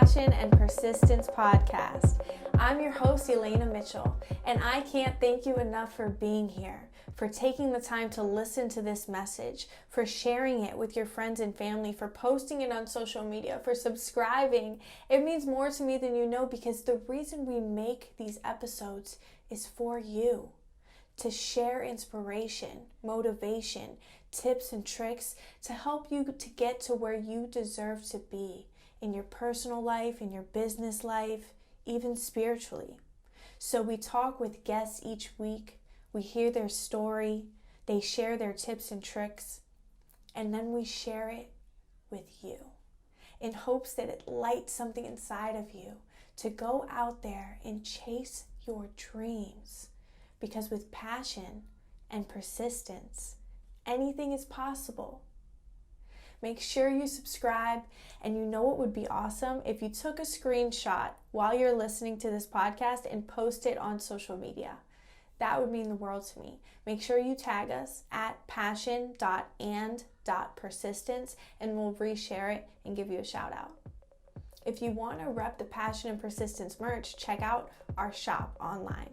Passion and Persistence podcast. I'm your host, Elaina Mitchell, and I can't thank you enough for being here, for taking the time to listen to this message, for sharing it with your friends and family, for posting it on social media, for subscribing. It means more to me than you know, because the reason we make these episodes is for you, to share inspiration, motivation, tips and tricks to help you to get to where you deserve to be in your personal life, in your business life, even spiritually. So we talk with guests each week, we hear their story, they share their tips and tricks, and then we share it with you in hopes that it lights something inside of you to go out there and chase your dreams. Because with passion and persistence, anything is possible. Make sure you subscribe, and you know what would be awesome? If you took a screenshot while you're listening to this podcast and post it on social media. That would mean the world to me. Make sure you tag us at passion.and.persistence, and we'll reshare it and give you a shout out. If you want to rep the Passion and Persistence merch, check out our shop online.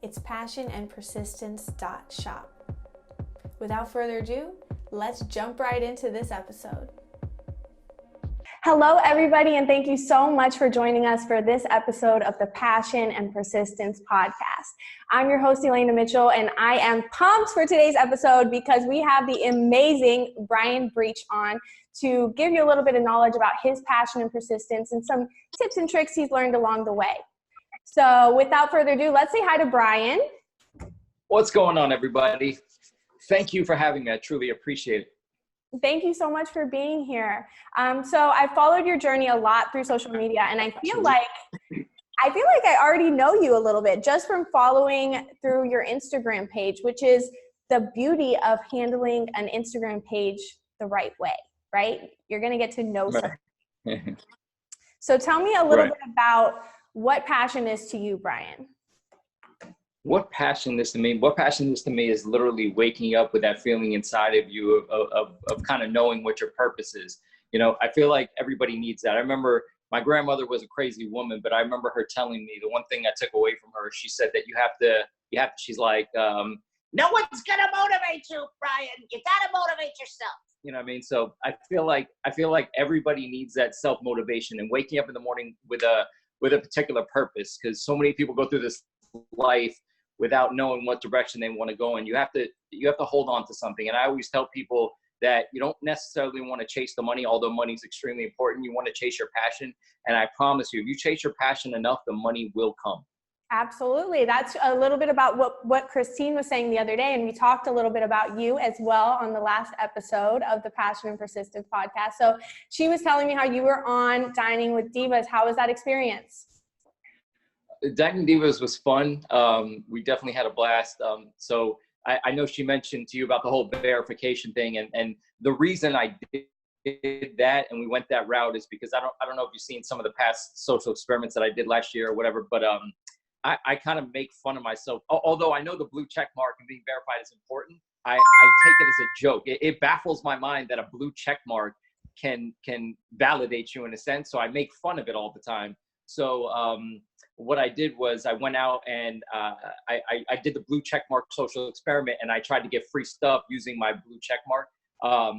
It's passionandpersistence.shop. Without further ado, let's jump right into this episode. Hello, everybody, and thank you so much for joining us for this episode of the Passion and Persistence podcast. I'm your host, Elaina Mitchell, and I am pumped for today's episode because we have the amazing Brian Breach on to give you a little bit of knowledge about his passion and persistence and some tips and tricks he's learned along the way. So without further ado, let's say hi to Brian. What's going on, everybody? Thank you for having me. I truly appreciate it. Thank you so much for being here. So I followed your journey a lot through social media, and I feel like I already know you a little bit just from following through your Instagram page, which is the beauty of handling an Instagram page the right way, right? You're going to get to know someone. So tell me a little bit about what passion is to you, Brian. What passion is to me? What passion is to me is literally waking up with that feeling inside of you of kind of knowing what your purpose is. You know, I feel like everybody needs that. I remember my grandmother was a crazy woman, but I remember her telling me the one thing I took away from her. She said that she's like, no one's gonna motivate you, Brian. You gotta motivate yourself. You know what I mean? So I feel like everybody needs that self-motivation and waking up in the morning with a particular purpose, because so many people go through this life without knowing what direction they want to go in. You have to hold on to something. And I always tell people that you don't necessarily want to chase the money, although money is extremely important. You want to chase your passion. And I promise you, if you chase your passion enough, the money will come. Absolutely. That's a little bit about what Christine was saying the other day. And we talked a little bit about you as well on the last episode of the Passion and Persistence podcast. So she was telling me how you were on Dining with Divas. How was that experience? Dining Divas was fun. We definitely had a blast. So I know she mentioned to you about the whole verification thing, and the reason I did that and we went that route is because I don't know if you've seen some of the past social experiments that I did last year or whatever, but I kind of make fun of myself. Although I know the blue check mark and being verified is important, I take it as a joke. It baffles my mind that a blue check mark can validate you in a sense. So I make fun of it all the time. So what I did was I went out and I did the blue checkmark social experiment, and I tried to get free stuff using my blue checkmark.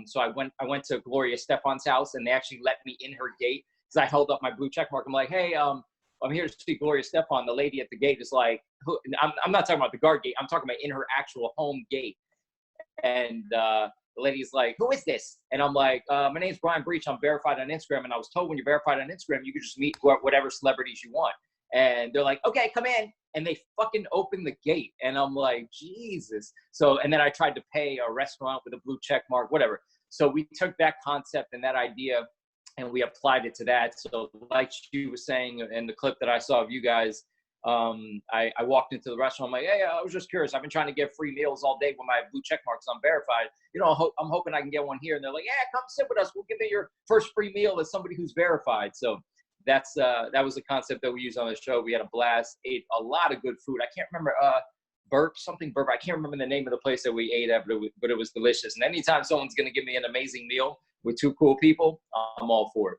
So I went to Gloria Stefan's house, and they actually let me in her gate because I held up my blue checkmark. I'm like, hey, I'm here to see Gloria Stefan. The lady at the gate is like, I'm not talking about the guard gate. I'm talking about in her actual home gate. And the lady's like, who is this? And I'm like, my name's Brian Breach. I'm verified on Instagram. And I was told when you're verified on Instagram, you can just meet whatever celebrities you want. And they're like, okay, come in. And they fucking open the gate. And I'm like, Jesus. So, and then I tried to pay a restaurant with a blue check mark, whatever. So we took that concept and that idea and we applied it to that. So like she was saying in the clip that I saw of you guys, I walked into the restaurant. I'm like, hey, I was just curious. I've been trying to get free meals all day with my blue check marks. I'm verified. You know, I'm hoping I can get one here. And they're like, yeah, come sit with us. We'll give you your first free meal as somebody who's verified. So that was the concept that we used on the show. We had a blast, ate a lot of good food. I can't remember, burp. I can't remember the name of the place that we ate at, but it was delicious. And anytime someone's going to give me an amazing meal with two cool people, I'm all for it.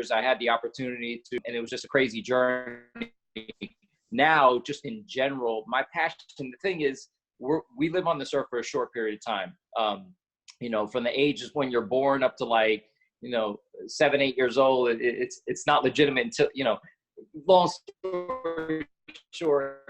years, I had the opportunity to, and it was just a crazy journey. Now, just in general, my passion, the thing is, we live on this earth for a short period of time. You know, from the ages when you're born up to like, you know, 7, 8 years old, it's not legitimate until, you know, long story short,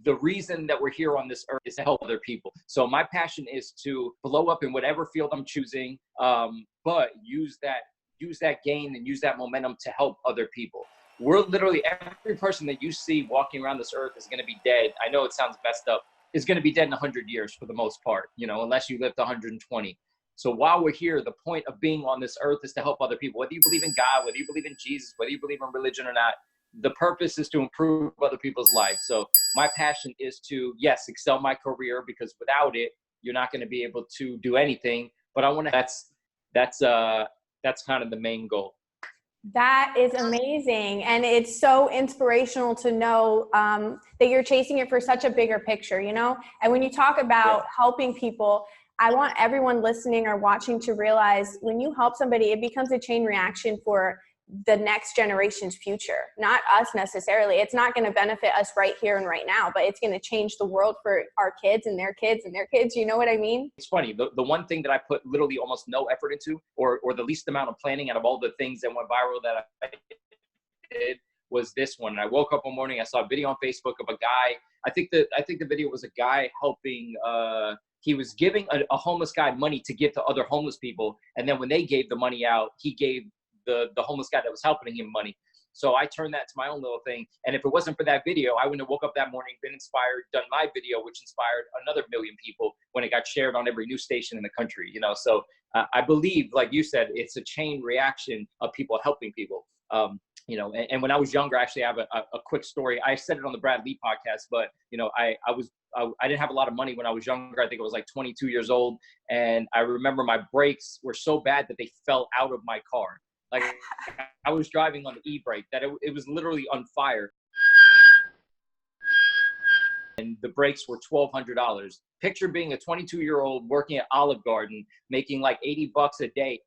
the reason that we're here on this earth is to help other people. So my passion is to blow up in whatever field I'm choosing, but use that gain and use that momentum to help other people. We're literally, every person that you see walking around this earth is going to be dead. I know it sounds messed up. Is going to be dead in 100 years for the most part, you know, unless you lived 120. So while we're here, the point of being on this earth is to help other people. Whether you believe in God, whether you believe in Jesus, whether you believe in religion or not, the purpose is to improve other people's lives. So my passion is to, yes, excel my career, because without it, you're not going to be able to do anything. But I want to, that's kind of the main goal. That is amazing. And it's so inspirational to know that you're chasing it for such a bigger picture, you know? And when you talk about helping people, I want everyone listening or watching to realize when you help somebody, it becomes a chain reaction for the next generation's future, not us necessarily. It's not going to benefit us right here and right now, but it's going to change the world for our kids and their kids and their kids. You know what I mean? It's funny. The one thing that I put literally almost no effort into, or the least amount of planning out of all the things that went viral that I did, was this one. And I woke up one morning, I saw a video on Facebook of a guy. I think the video was a guy helping, he was giving a homeless guy money to give to other homeless people. And then when they gave the money out, he gave the homeless guy that was helping him money. So I turned that to my own little thing. And if it wasn't for that video, I wouldn't have woke up that morning, been inspired, done my video, which inspired another 1 million people when it got shared on every news station in the country, you know? So I believe, like you said, it's a chain reaction of people helping people. You know, and when I was younger, actually, I have a quick story. I said it on the Brad Lee podcast, but, you know, I didn't have a lot of money when I was younger. I think I was like 22 years old. And I remember my brakes were so bad that they fell out of my car. Like, I was driving on the e-brake, that it was literally on fire. And the brakes were $1,200. Picture being a 22-year-old working at Olive Garden, making like $80 a day,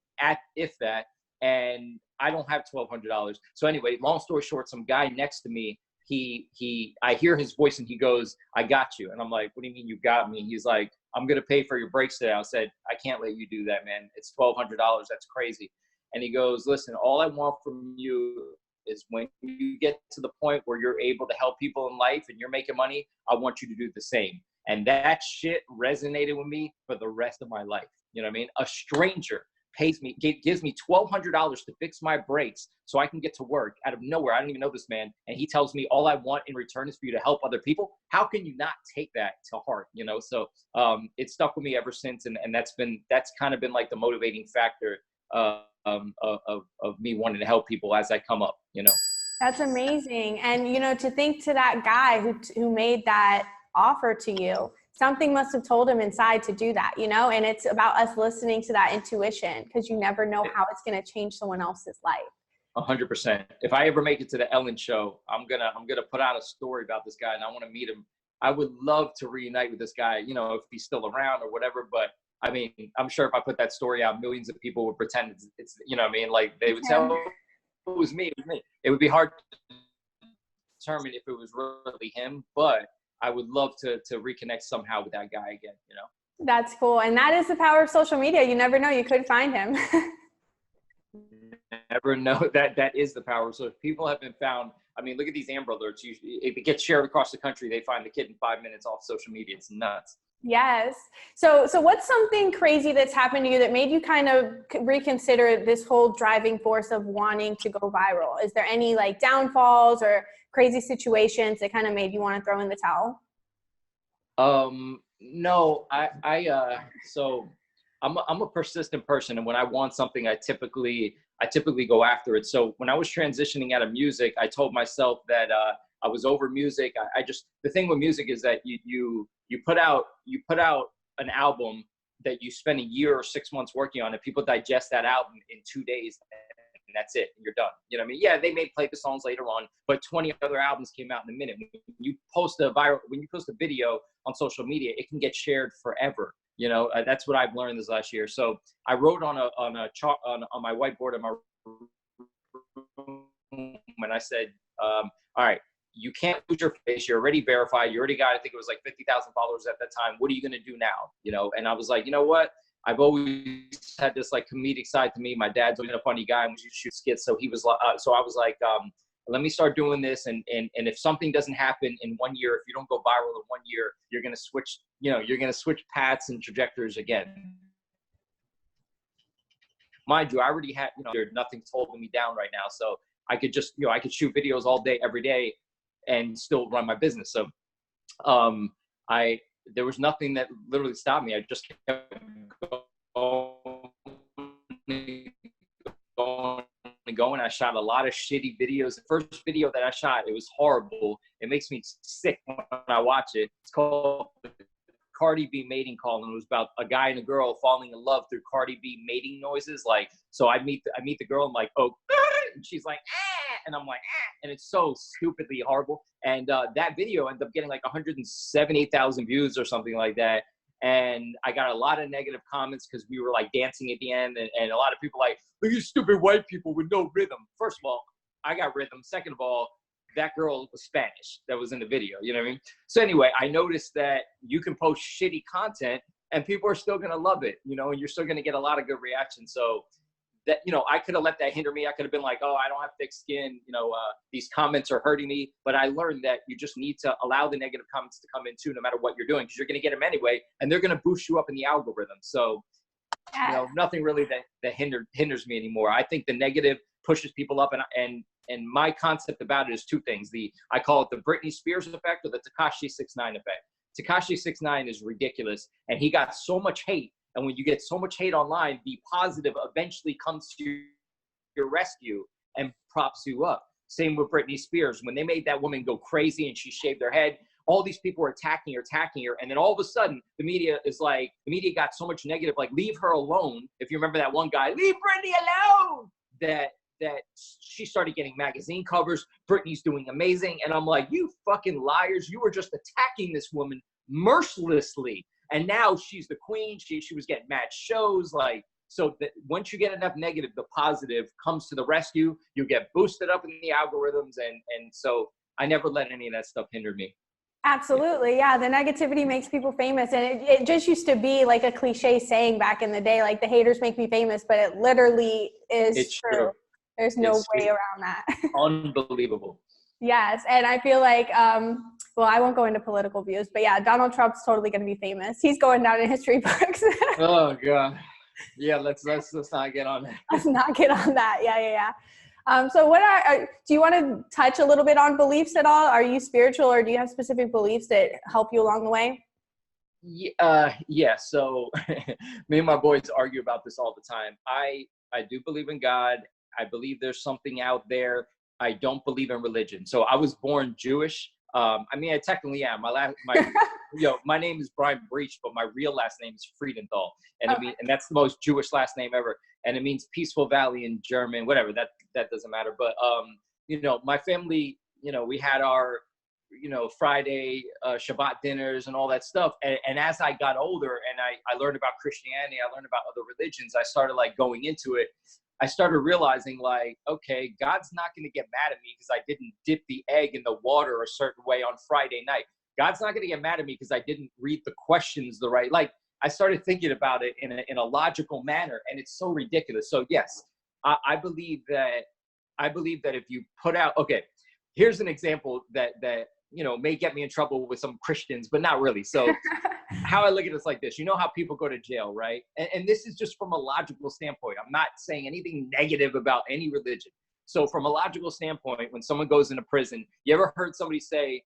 if that, and I don't have $1,200. So anyway, long story short, some guy next to me, I hear his voice and he goes, "I got you." And I'm like, "What do you mean you got me?" He's like, "I'm going to pay for your brakes today." I said, "I can't let you do that, man. It's $1,200. That's crazy." And he goes, "Listen, all I want from you is when you get to the point where you're able to help people in life and you're making money, I want you to do the same." And that shit resonated with me for the rest of my life. You know what I mean? A stranger gives me $1,200 to fix my brakes so I can get to work out of nowhere. I don't even know this man. And he tells me all I want in return is for you to help other people. How can you not take that to heart? You know? So it stuck with me ever since. And that's kind of been like the motivating factor of me wanting to help people as I come up, you know? That's amazing. And, you know, to think to that guy who made that offer to you, something must have told him inside to do that, you know? And it's about us listening to that intuition, because you never know how it's going to change someone else's life. 100%. If I ever make it to the Ellen show, I'm gonna put out a story about this guy, and I want to meet him. I would love to reunite with this guy, you know, if he's still around or whatever. But I mean, I'm sure if I put that story out, millions of people would pretend it's you know what I mean? Like, they would tell it was me. It would be hard to determine if it was really him, but I would love to reconnect somehow with that guy again, you know? That's cool. And that is the power of social media. You never know. You could find him. Never know. That is the power. So if people have been found, I mean, look at these Amber Alerts. If it gets shared across the country, they find the kid in 5 minutes off social media. It's nuts. Yes. So what's something crazy that's happened to you that made you kind of reconsider this whole driving force of wanting to go viral? Is there any like downfalls or crazy situations that kind of made you want to throw in the towel? No, so I'm a persistent person. And when I want something, I typically go after it. So when I was transitioning out of music, I told myself that, I was over music. The thing with music is that you put out an album that you spend a year or 6 months working on, and people digest that album in 2 days, and that's it. And you're done. You know what I mean? Yeah, they may play the songs later on, but 20 other albums came out in a minute. When you post a video on social media, it can get shared forever. You know, that's what I've learned this last year. So I wrote on my whiteboard in my I said, all right, you can't lose your face. You're already verified. You already got, I think it was like 50,000 followers at that time. What are you going to do now? You know? And I was like, you know what? I've always had this like comedic side to me. My dad's always been a funny guy and we used to shoot skits. So he was like, so I was like, let me start doing this. And if something doesn't happen in 1 year, if you don't go viral in 1 year, you're going to switch, you know, you're going to switch paths and trajectories again. Mind you, I already had, you know, nothing's holding me down right now. So I could just, you know, I could shoot videos all day, every day and still run my business. So there was nothing that literally stopped me. I just kept going. I shot a lot of shitty videos. The first video that I shot, it was horrible. It makes me sick when I watch it. It's called Cardi B Mating Call, and it was about a guy and a girl falling in love through Cardi B mating noises. Like, so I meet the girl, I'm like, oh, and she's like, ah, and I'm like, ah, and it's so stupidly horrible. And that video ended up getting like 178,000 views or something like that. And I got a lot of negative comments because we were like dancing at the end, and a lot of people like, look at you stupid white people with no rhythm. First of all, I got rhythm. Second of all, that girl was Spanish that was in the video, you know what I mean? So anyway, I noticed that you can post shitty content and people are still gonna love it, you know, and you're still gonna get a lot of good reactions. So that, you know, I could have let that hinder me. I could have been like, oh, I don't have thick skin, you know, these comments are hurting me. But I learned that you just need to allow the negative comments to come in too, no matter what you're doing, because you're gonna get them anyway, and they're gonna boost you up in the algorithm. So, you know, nothing really that hinders me anymore. I think the negative pushes people up, and my concept about it is two things. I call it the Britney Spears effect or the Tekashi 6ix9ine effect. Tekashi 6ix9ine is ridiculous, and he got so much hate. And when you get so much hate online, the positive eventually comes to your rescue and props you up. Same with Britney Spears. When they made that woman go crazy and she shaved her head, all these people were attacking her. And then all of a sudden, the media got so much negative, like, leave her alone. If you remember that one guy, leave Britney alone, that she started getting magazine covers. Britney's doing amazing. And I'm like, you fucking liars. You were just attacking this woman mercilessly. And now she's the queen. She was getting mad shows. Like, so that once you get enough negative, the positive comes to the rescue. You get boosted up in the algorithms. And so I never let any of that stuff hinder me. Absolutely. Yeah. The negativity makes people famous. And it just used to be like a cliche saying back in the day, like the haters make me famous, but it literally is true. There's no way around that. Unbelievable. Yes. And I feel like, well, I won't go into political views, but yeah, Donald Trump's totally going to be famous. He's going down in history books. Oh God. Yeah. Let's not get on that. Let's not get on that. Yeah. So do you want to touch a little bit on beliefs at all? Are you spiritual, or do you have specific beliefs that help you along the way? Yeah. So me and my boys argue about this all the time. I do believe in God. I believe there's something out there. I don't believe in religion. So I was born Jewish. I mean, I technically am. My name is Brian Breach, but my real last name is Friedenthal, and and that's the most Jewish last name ever, and it means peaceful valley in German. Whatever, that doesn't matter. But you know, my family, you know, we had our, you know, Friday Shabbat dinners and all that stuff. And as I got older and I learned about Christianity, I learned about other religions, I started like going into it. I started realizing, like, okay, God's not going to get mad at me because I didn't dip the egg in the water a certain way on Friday night. God's not going to get mad at me because I didn't read the questions the right. Like, I started thinking about it in a logical manner, and it's so ridiculous. So yes, I believe that if you put out, okay, here's an example that you know may get me in trouble with some Christians, but not really. So how I look at it is like this. You know how people go to jail, right? And this is just from a logical standpoint. I'm not saying anything negative about any religion. So from a logical standpoint, when someone goes into prison, you ever heard somebody say,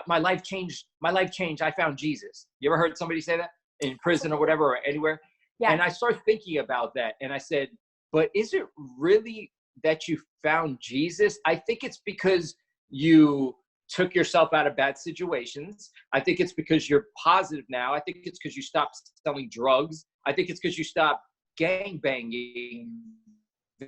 my life changed. I found Jesus. You ever heard somebody say that in prison or whatever, or anywhere? Yeah. And I started thinking about that. And I said, but is it really that you found Jesus? I think it's because you took yourself out of bad situations. I think it's because you're positive now. I think it's because you stopped selling drugs. I think it's because you stopped gang banging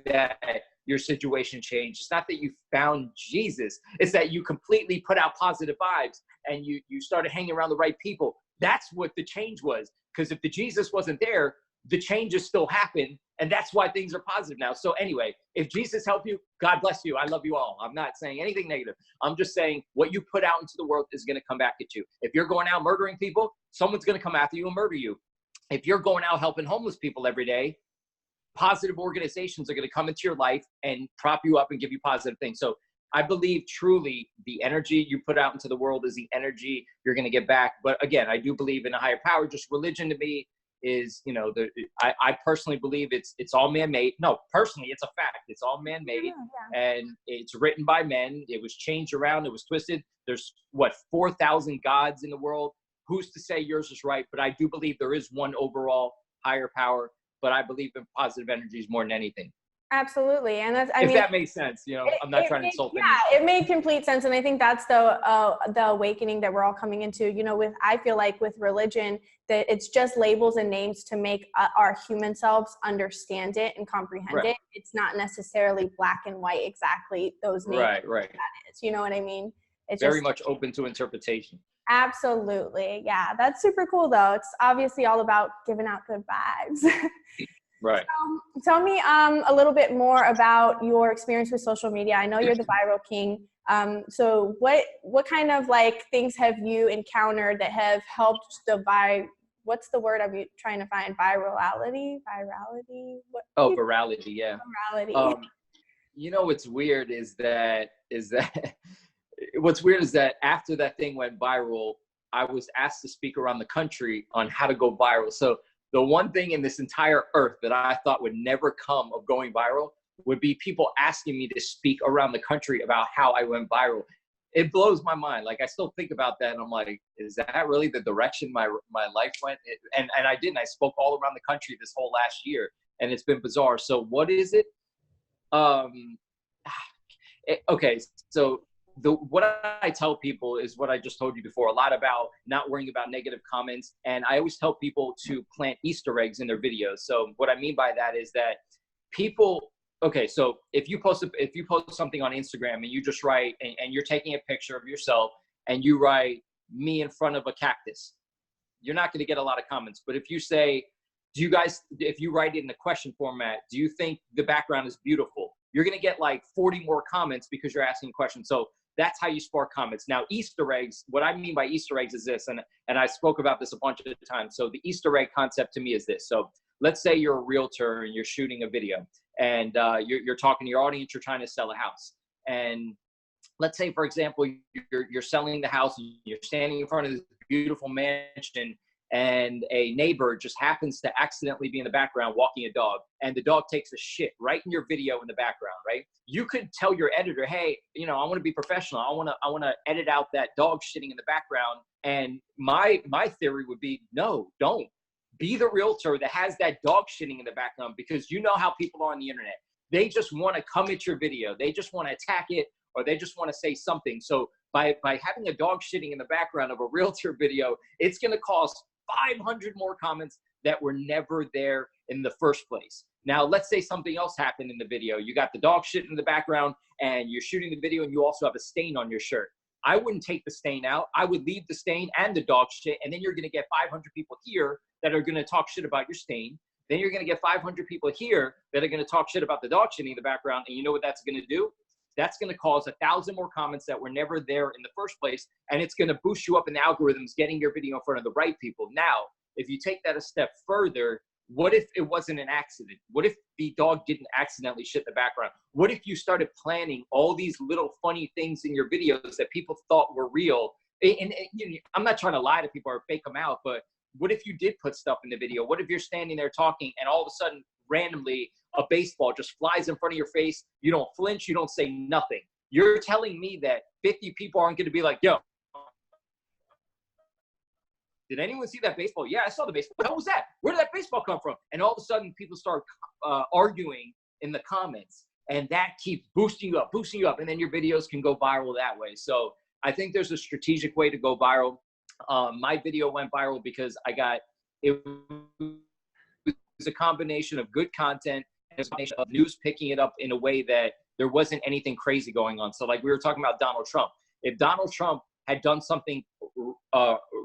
that your situation changed. It's not that you found Jesus. It's that you completely put out positive vibes and you started hanging around the right people. That's what the change was. Because if the Jesus wasn't there, the changes still happen. And that's why things are positive now. So anyway, if Jesus helped you, God bless you. I love you all. I'm not saying anything negative. I'm just saying what you put out into the world is going to come back at you. If you're going out murdering people, someone's going to come after you and murder you. If you're going out helping homeless people every day, positive organizations are going to come into your life and prop you up and give you positive things. So I believe truly the energy you put out into the world is the energy you're going to get back. But again, I do believe in a higher power. Just religion to me is, you know, I personally believe it's all man-made. No, personally, it's a fact. It's all man-made, and it's written by men. It was changed around. It was twisted. There's 4,000 gods in the world. Who's to say yours is right? But I do believe there is one overall higher power. But I believe in positive energies more than anything. Absolutely. And that's, I mean, if that makes sense, you know, I'm not trying to insult anyone. Yeah, it made complete sense. And I think that's the awakening that we're all coming into, you know, I feel like with religion, that it's just labels and names to make our human selves understand it and comprehend it. It's not necessarily black and white, exactly those names. Right. That is, you know what I mean? It's very much open to interpretation. Absolutely. Yeah. That's super cool though. It's obviously all about giving out good vibes. Right. Tell me a little bit more about your experience with social media. I know you're the viral king. So what kind of like things have you encountered that have helped what's the word I'm trying to find? Virality? Virality. Yeah. Virality. You know, what's weird is that what's weird is that after that thing went viral, I was asked to speak around the country on how to go viral. So the one thing in this entire earth that I thought would never come of going viral would be people asking me to speak around the country about how I went viral. It blows my mind. Like, I still think about that, and I'm like, is that really the direction my life went? And I didn't. I spoke all around the country this whole last year, and it's been bizarre. So what is it? Okay, so what I tell people is what I just told you before, a lot about not worrying about negative comments. And I always tell people to plant Easter eggs in their videos. So what I mean by that is that people, okay, so if you post something on Instagram and you just write, and you're taking a picture of yourself and you write me in front of a cactus, you're not going to get a lot of comments. But if you say, if you write it in a question format, do you think the background is beautiful? You're going to get like 40 more comments because you're asking questions. So that's how you spark comments. Now, Easter eggs, what I mean by Easter eggs is this, and I spoke about this a bunch of times. So the Easter egg concept to me is this. So let's say you're a realtor and you're shooting a video, and you're talking to your audience, you're trying to sell a house. And let's say, for example, you're selling the house, and you're standing in front of this beautiful mansion, and a neighbor just happens to accidentally be in the background walking a dog, and the dog takes a shit right in your video in the background, right? You could tell your editor, hey, you know, I want to be professional. I want to edit out that dog shitting in the background. And my theory would be, no, don't. Be the realtor that has that dog shitting in the background, because you know how people are on the internet. They just want to come at your video. They just want to attack it, or they just want to say something. So by having a dog shitting in the background of a realtor video, it's going to cause 500 more comments that were never there in the first place. Now, let's say something else happened in the video. You got the dog shit in the background, and you're shooting the video, and you also have a stain on your shirt. I wouldn't take the stain out. I would leave the stain and the dog shit, and then you're going to get 500 people here that are going to talk shit about your stain. Then you're going to get 500 people here that are going to talk shit about the dog shitting in the background, and you know what that's going to do? That's going to cause 1,000 more comments that were never there in the first place, and it's going to boost you up in the algorithms, getting your video in front of the right people. Now, if you take that a step further, what if it wasn't an accident? What if the dog didn't accidentally shit the background? What if you started planning all these little funny things in your videos that people thought were real? And you know, I'm not trying to lie to people or fake them out, but what if you did put stuff in the video? What if you're standing there talking, and all of a sudden, randomly, a baseball just flies in front of your face? You don't flinch. You don't say nothing. You're telling me that 50 people aren't going to be like, yo, did anyone see that baseball? Yeah, I saw the baseball. What the hell was that? Where did that baseball come from? And all of a sudden, people start arguing in the comments, and that keeps boosting you up. And then your videos can go viral that way. So I think there's a strategic way to go viral. My video went viral because it was a combination of good content and a combination of news picking it up in a way that there wasn't anything crazy going on. So like we were talking about Donald Trump. If Donald Trump had done something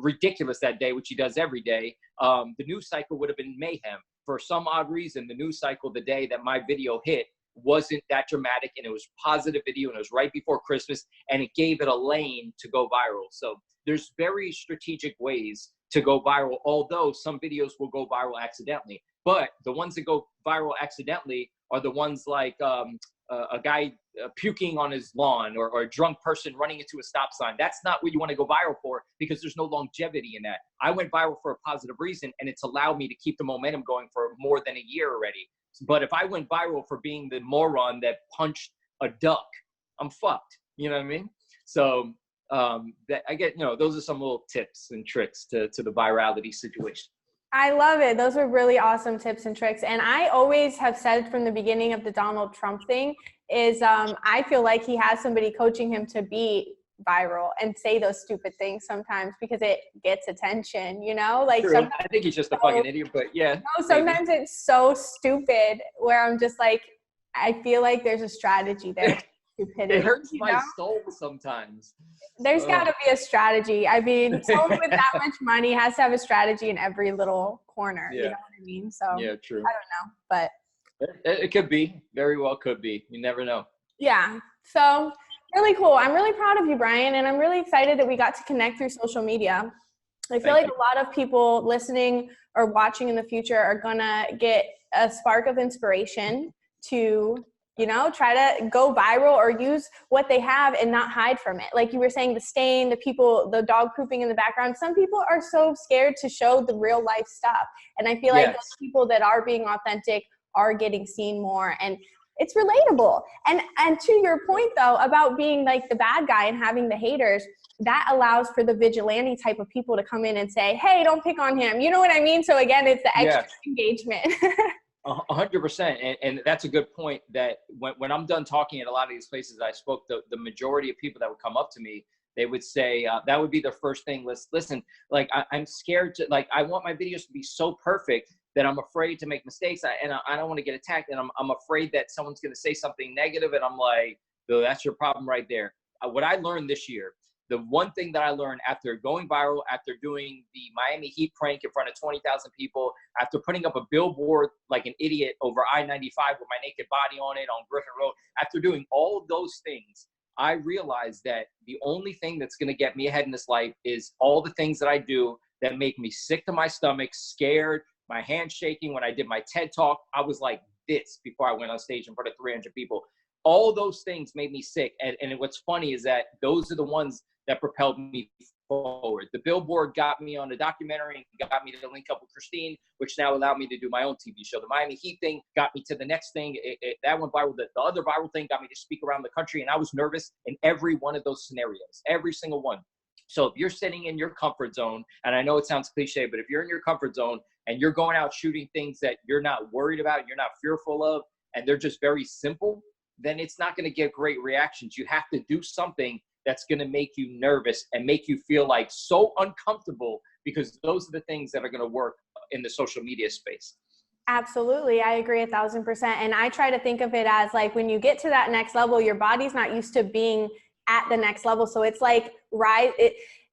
ridiculous that day, which he does every day, the news cycle would have been mayhem. for some odd reason, the news cycle the day that my video hit wasn't that dramatic, and it was positive video, and it was right before Christmas, and it gave it a lane to go viral. So there's very strategic ways to go viral, although some videos will go viral accidentally. But the ones that go viral accidentally are the ones like a guy puking on his lawn, or a drunk person running into a stop sign. That's not what you want to go viral for, because there's no longevity in that. I went viral for a positive reason, and it's allowed me to keep the momentum going for more than a year already. But if I went viral for being the moron that punched a duck, I'm fucked. You know what I mean? So that I get, those are some little tips and tricks to the virality situation. I love it. Those are really awesome tips and tricks. And I always have said from the beginning of the Donald Trump thing is I feel like he has somebody coaching him to be viral and say those stupid things sometimes, because it gets attention, like True. I think he's just a fucking idiot, but yeah. No, sometimes maybe. It's so stupid where I'm just like, I feel like there's a strategy there. Stupidity, it hurts my soul sometimes. There's got to be a strategy. I mean, someone with that much money has to have a strategy in every little corner. Yeah. You know what I mean? So yeah, true. I don't know, but it could be, very well could be. You never know. Yeah. So really cool. I'm really proud of you, Brian, and I'm really excited that we got to connect through social media. I feel like a lot of people listening or watching in the future are gonna get a spark of inspiration to try to go viral or use what they have and not hide from it. Like you were saying, the stain, the dog pooping in the background. Some people are so scared to show the real life stuff. And I feel like those people that are being authentic are getting seen more, and it's relatable. And to your point though, about being like the bad guy and having the haters, that allows for the vigilante type of people to come in and say, hey, don't pick on him. You know what I mean? So again, it's the extra engagement. 100%. And that's a good point, that when I'm done talking at a lot of these places I spoke, the majority of people that would come up to me, they would say, that would be their first thing. Listen, like I'm scared to, like, I want my videos to be so perfect that I'm afraid to make mistakes. I don't want to get attacked. And I'm afraid that someone's going to say something negative. And I'm like, Bill, that's your problem right there. What I learned this year, the one thing that I learned after going viral, after doing the Miami Heat prank in front of 20,000 people, after putting up a billboard like an idiot over I-95 with my naked body on it on Griffin Road, after doing all of those things, I realized that the only thing that's going to get me ahead in this life is all the things that I do that make me sick to my stomach, scared, my hands shaking. When I did my TED Talk, I was like this before I went on stage in front of 300 people. All those things made me sick. And what's funny is that those are the ones that propelled me forward. The billboard got me on a documentary, got me to link up with Christine, which now allowed me to do my own TV show. The Miami Heat thing got me to the next thing. That went viral. The other viral thing got me to speak around the country, and I was nervous in every one of those scenarios, every single one. So if you're sitting in your comfort zone, and I know it sounds cliche, but if you're in your comfort zone and you're going out shooting things that you're not worried about, you're not fearful of, and they're just very simple, then it's not going to get great reactions. You have to do something that's going to make you nervous and make you feel like so uncomfortable, because those are the things that are going to work in the social media space. Absolutely. I agree 1,000%. And I try to think of it as like, when you get to that next level, your body's not used to being at the next level. So it's like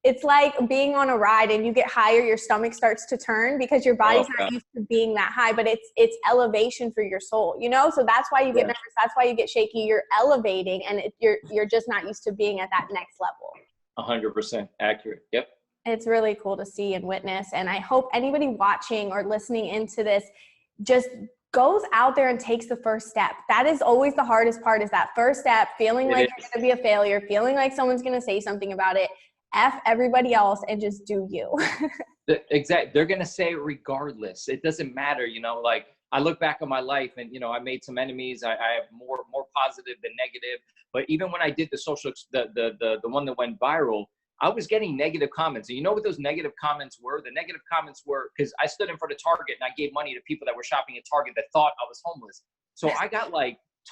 it's like being on a ride, and you get higher, your stomach starts to turn because your body's not used to being that high, but it's elevation for your soul, so that's why you get nervous. That's why you get shaky. You're elevating, and you're just not used to being at that next level. 100% accurate. Yep. It's really cool to see and witness. And I hope anybody watching or listening into this just goes out there and takes the first step. That is always the hardest part, is that first step, feeling like you're going to be a failure, feeling like someone's going to say something about it. F everybody else and just do you. Exactly. They're going to say it regardless. It doesn't matter. Like, I look back on my life and, I made some enemies. I have more positive than negative. But even when I did the one that went viral, I was getting negative comments. And you know what those negative comments were? The negative comments were because I stood in front of Target and I gave money to people that were shopping at Target that thought I was homeless. So I got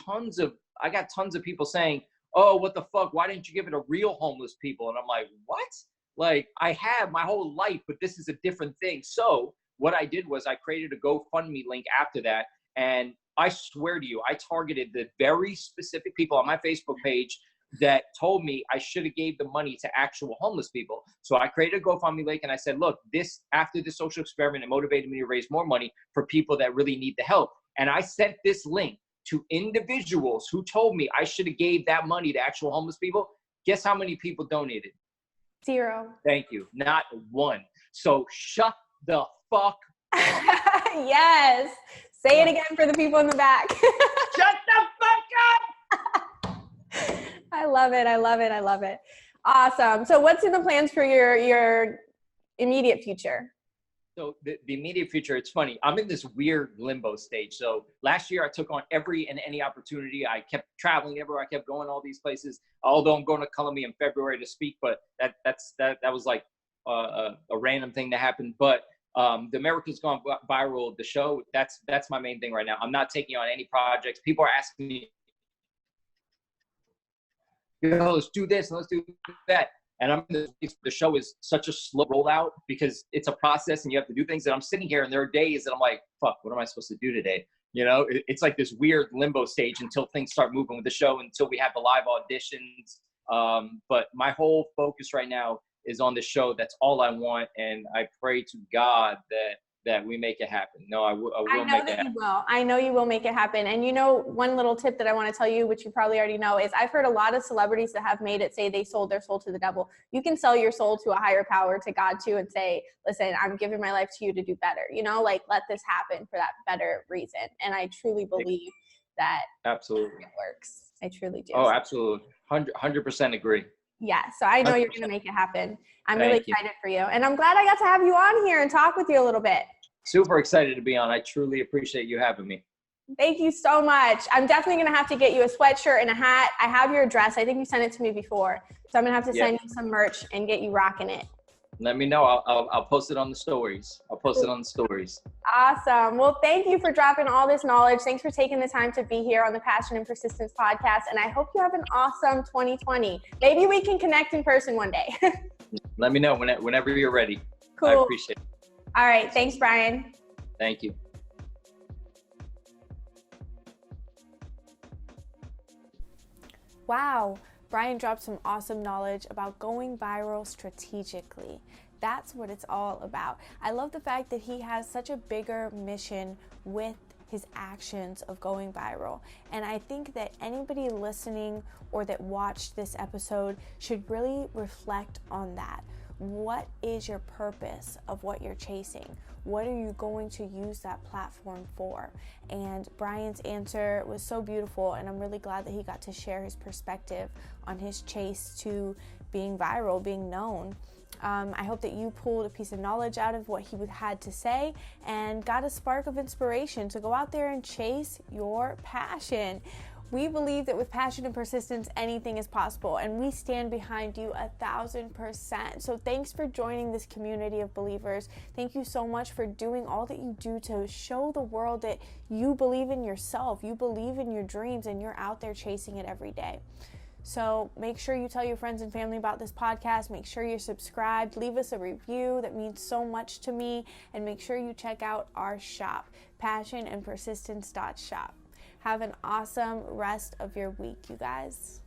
tons of people saying, oh, what the fuck? Why didn't you give it to real homeless people? And I'm like, what? Like, I have my whole life, but this is a different thing. So what I did was I created a GoFundMe link after that. And I swear to you, I targeted the very specific people on my Facebook page that told me I should have gave the money to actual homeless people. So I created a GoFundMe link and I said, look, after this social experiment, it motivated me to raise more money for people that really need the help. And I sent this link to individuals who told me I should have gave that money to actual homeless people. Guess how many people donated? 0. Thank you. Not one. So shut the fuck up. Yes. Say it again for the people in the back. Shut the fuck up. I love it. I love it. I love it. Awesome. So what's in the plans for your immediate future? So the immediate future, it's funny. I'm in this weird limbo stage. So last year I took on every and any opportunity. I kept traveling everywhere. I kept going all these places. Although I'm going to Colombia in February to speak, but that was like a random thing that happened. But the America's Gone Viral, the show, that's my main thing right now. I'm not taking on any projects. People are asking me, let's do this and let's do that. And the show is such a slow rollout because it's a process and you have to do things. And I'm sitting here and there are days that I'm like, fuck, what am I supposed to do today? You know, it's like this weird limbo stage until things start moving with the show, until we have the live auditions. But my whole focus right now is on the show. That's all I want. And I pray to God that we make it happen. No, I will make it happen. I know you will make it happen. And you know, one little tip that I want to tell you, which you probably already know, is I've heard a lot of celebrities that have made it say they sold their soul to the devil. You can sell your soul to a higher power, to God too, and say, listen, I'm giving my life to you to do better. You know, like, let this happen for that better reason. And I truly believe that absolutely it works. I truly do. Oh, absolutely. 100% agree. Yeah, so I know 100%. You're going to make it happen. I'm really excited for you. And I'm glad I got to have you on here and talk with you a little bit. Super excited to be on. I truly appreciate you having me. Thank you so much. I'm definitely going to have to get you a sweatshirt and a hat. I have your address. I think you sent it to me before. So I'm going to have to send you some merch and get you rocking it. Let me know. I'll post it on the stories. Awesome. Well, thank you for dropping all this knowledge. Thanks for taking the time to be here on the Passion and Persistence podcast. And I hope you have an awesome 2020. Maybe we can connect in person one day. Let me know whenever you're ready. Cool. I appreciate it. All right. Thanks, Brian. Thank you. Wow. Brian dropped some awesome knowledge about going viral strategically. That's what it's all about. I love the fact that he has such a bigger mission with his actions of going viral. And I think that anybody listening or that watched this episode should really reflect on that. What is your purpose of what you're chasing? What are you going to use that platform for? And Brian's answer was so beautiful, and I'm really glad that he got to share his perspective on his chase to being viral, being known. I hope that you pulled a piece of knowledge out of what he had to say and got a spark of inspiration to go out there and chase your passion. We believe that with passion and persistence, anything is possible, and we stand behind you 1,000%. So thanks for joining this community of believers. Thank you so much for doing all that you do to show the world that you believe in yourself, you believe in your dreams, and you're out there chasing it every day. So make sure you tell your friends and family about this podcast. Make sure you're subscribed. Leave us a review. That means so much to me. And make sure you check out our shop, passionandpersistence.shop. Have an awesome rest of your week, you guys.